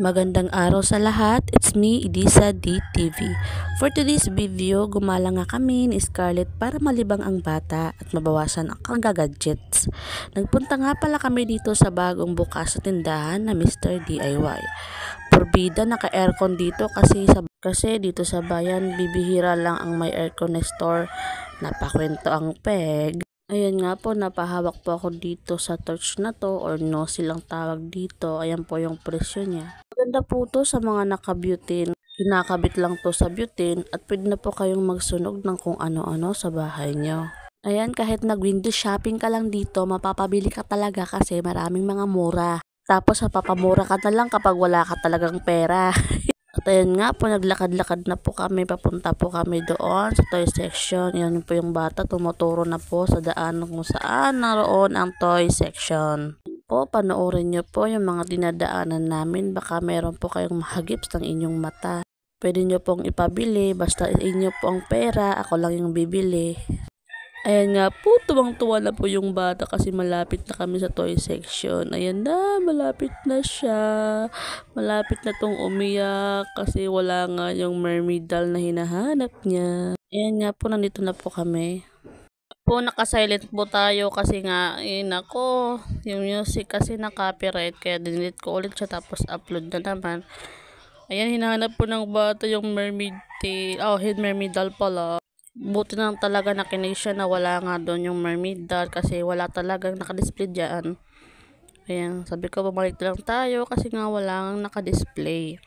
Magandang araw sa lahat. It's me, Idisa DTV. For today's video, gumala nga kami ni Scarlett para malibang ang bata at mabawasan ang kagagadgets. Nagpunta nga pala kami dito sa bagong bukas sa tindahan na Mr. DIY. Porbida naka-aircon dito kasi dito sa bayan bibihira lang ang may aircon na store. Napakwento ang peg. Ayan nga po, napahawak po ako dito sa torch na to or no silang tawag dito. Ayan po yung presyo niya. Maganda po to sa mga naka-butane. Kinakabit lang to sa butane at pwede na po kayong magsunog ng kung ano-ano sa bahay nyo. Ayan, kahit nag-window shopping ka lang dito, mapapabili ka talaga kasi maraming mga mura. Tapos mapapamura ka na lang kapag wala ka talagang pera. At ayun nga po, naglakad-lakad na po kami, papunta po kami doon sa toy section. Yan po yung bata, tumuturo na po sa daan kung saan naroon ang toy section. Po, panoorin nyo po yung mga dinadaanan namin, baka meron po kayong mahagips ng inyong mata. Pwede nyo pong ipabili, basta inyo po ang pera, ako lang yung bibili. Ayan nga po, tuwang-tuwa na po yung bata kasi malapit na kami sa toy section. Ayan na, malapit na siya. Malapit na tong umiyak kasi wala nga yung mermaid doll na hinahanap niya. Ayan nga po, nandito na po kami. Po, naka-silent po tayo kasi nga, nako, yung music kasi na-copyright kaya dinelete ko ulit siya tapos upload na naman. Ayan, hinahanap po ng bata yung mermaid mermaid doll pala. Buti na talaga nakinig siya na wala nga doon yung mermaid doll kasi wala talagang nakadisplay dyan. Ayan, sabi ko bumalik lang tayo kasi nga wala nga nakadisplay.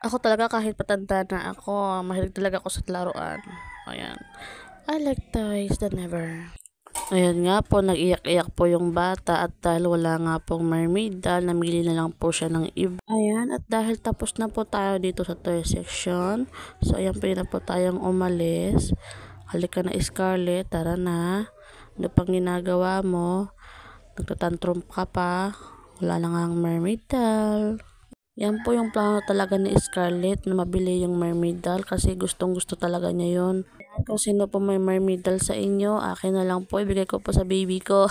Ako talaga kahit patanda na ako, mahilig talaga ako sa laruan. Ayan, I like toys than ever. Ayan nga po, nag-iyak-iyak po yung bata at dahil wala nga pong mermaid doll, namili na lang po siya ng iba. Ayan, at dahil tapos na po tayo dito sa toy section, so ayan po na po tayong umalis. Halika na Scarlett, tara na. Ano pang ginagawa mo? Nagtatantrum ka pa? Wala na nga ang mermaid doll. Yan po yung plano talaga ni Scarlett na mabili yung mermaid doll kasi gustong gusto talaga niya yun. Kung sino po may mermaid doll sa inyo, akin na lang po, ibigay ko po sa baby ko.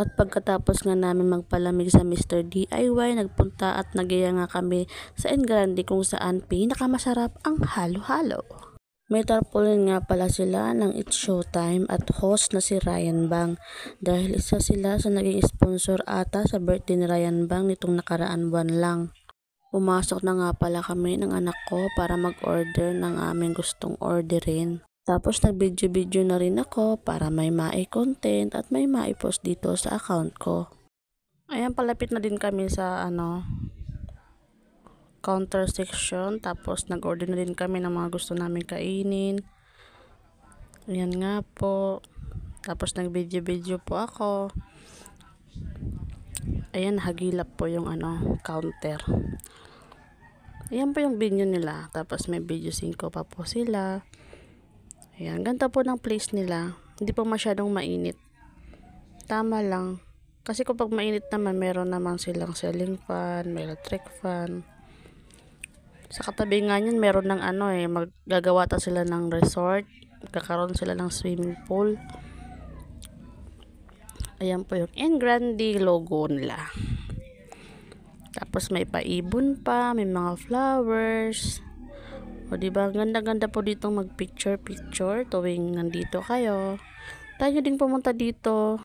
At pagkatapos nga namin magpalamig sa Mr. DIY, nagpunta at nagyaya nga kami sa Engrande kung saan pinakamasarap ang halo-halo. May tarpaulin nga pala sila ng It's Showtime at host na si Ryan Bang dahil isa sila sa naging sponsor ata sa birthday ni Ryan Bang nitong nakaraan buwan lang. Pumasok na nga pala kami ng anak ko para mag-order ng aming gustong orderin. Tapos nag-video na rin ako para may mai-content at may mai-post dito sa account ko. Ayan, palapit na din kami sa counter section. Tapos nag-order na din kami ng mga gusto namin kainin. Ayan nga po. Tapos nag-video po ako. Ayan, hagilap po yung counter. Ayan po yung venue nila. Tapos may video 5 pa po sila. Ayan, ganda po ng place nila. Hindi po masyadong mainit. Tama lang. Kasi kapag mainit naman, meron naman silang ceiling fan, may electric fan. Sa katabi nga niyan, meron ng maggagawa ta sila ng resort. Kakaroon sila ng swimming pool. Ayan po yung Engrande logo nila. Tapos may paibon pa, may mga flowers. O diba, ganda-ganda po dito mag-picture tuwing nandito kayo. Tayo din pumunta dito.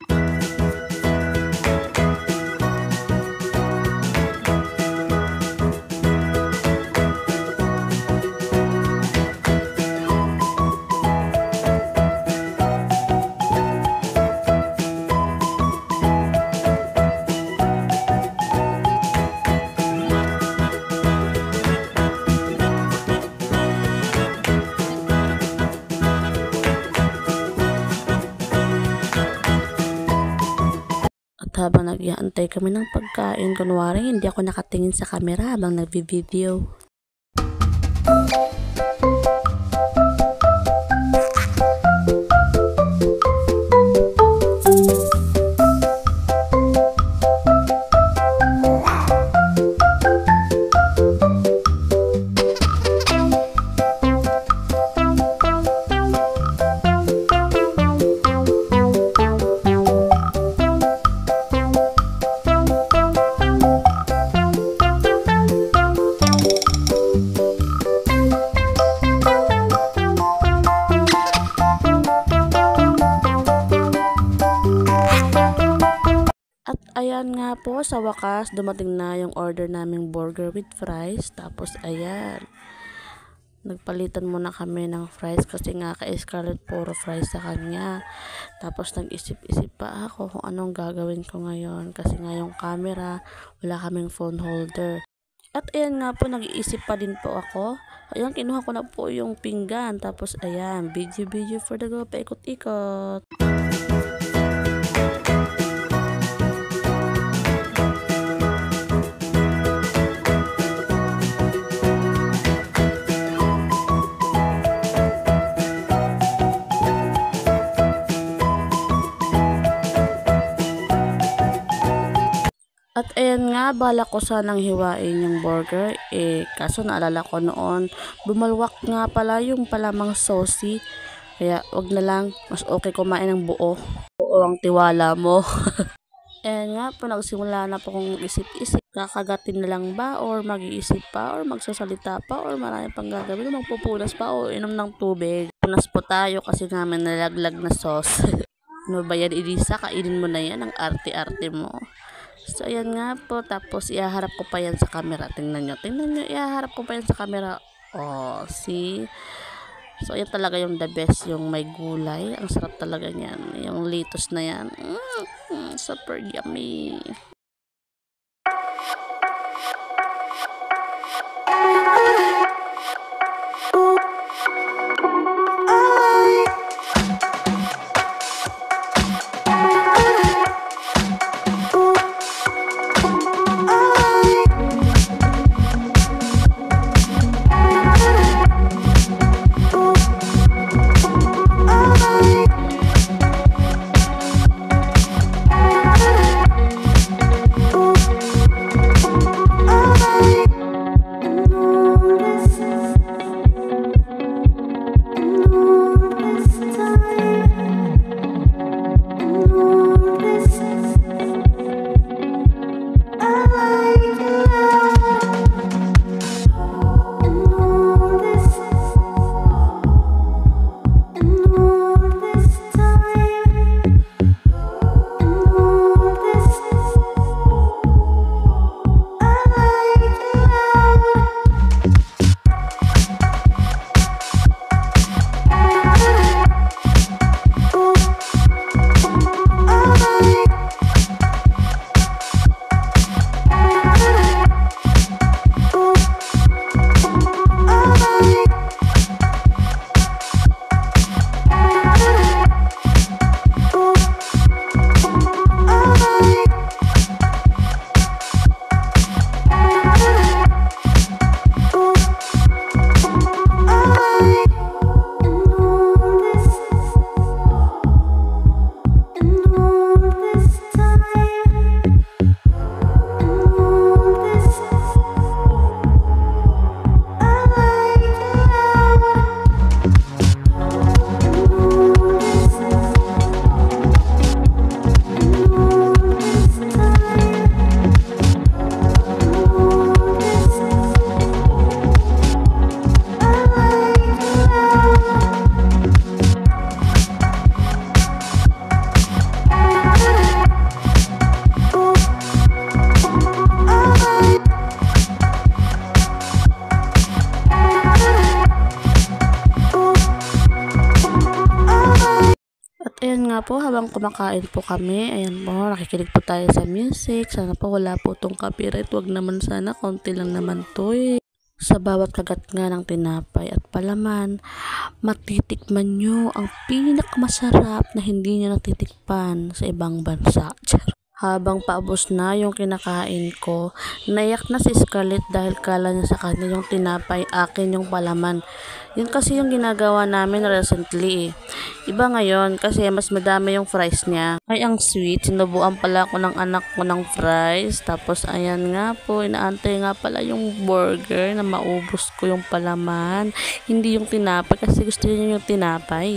Habang nag-iantay kami ng pagkain, kunwari hindi ako nakatingin sa camera habang nagvi-video. po, sa wakas, dumating na yung order naming burger with fries. Tapos, ayan. Nagpalitan muna kami ng fries kasi nga kay Scarlett puro fries sa kanya. Tapos nag-isip-isip pa ako kung anong gagawin ko ngayon kasi nga yung camera, wala kaming phone holder. At ayan nga po, nag-iisip pa din po ako. Ayan, kinuha ko na po yung pinggan. Tapos ayan, video for the go, paikot-ikot. At ayan nga, balak ko sanang hiwain yung burger. Kaso naalala ko noon, bumalwak nga pala yung palamang saucy. Kaya wag na lang, mas okay kumain ng buo. Buo ang tiwala mo. Ayan nga po, nagsimula na po kong isip-isip. Kakagatin na lang ba? Or mag-iisip pa? Or magsasalita pa? Or marami pang gagawin? Magpupunas pa? O inom ng tubig? Punas po tayo kasi namin nalaglag na sauce. Ano ba yan, Elisa? Kainin mo na yan, ang arte-arte mo. So, ayan nga po. Tapos, ihaharap ko pa yan sa camera. Tingnan nyo, ihaharap ko pa yan sa camera. Oh, see? So, ayan talaga yung the best, yung may gulay. Ang sarap talaga niyan. Yung lettuce na yan. Super yummy. Ayan nga po, habang kumakain po kami, ayan po, nakikinig po tayo sa music. Sana po wala po itong copyright. Wag naman sana, konti lang naman to eh. Sa bawat kagat nga ng tinapay at palaman, matitikman nyo ang pinakamasarap na hindi nyo natitikpan sa ibang bansa. Habang paubos na yung kinakain ko, naiyak na si Scarlett dahil kala niya sa kanya yung tinapay, akin yung palaman. Yun kasi yung ginagawa namin recently. Iba ngayon kasi mas madami yung fries niya. Ay, ang sweet. Sinubuan pala ako ng anak ko ng fries. Tapos ayan nga po, inaantay nga pala yung burger na maubos ko yung palaman. Hindi yung tinapay kasi gusto niya yung tinapay.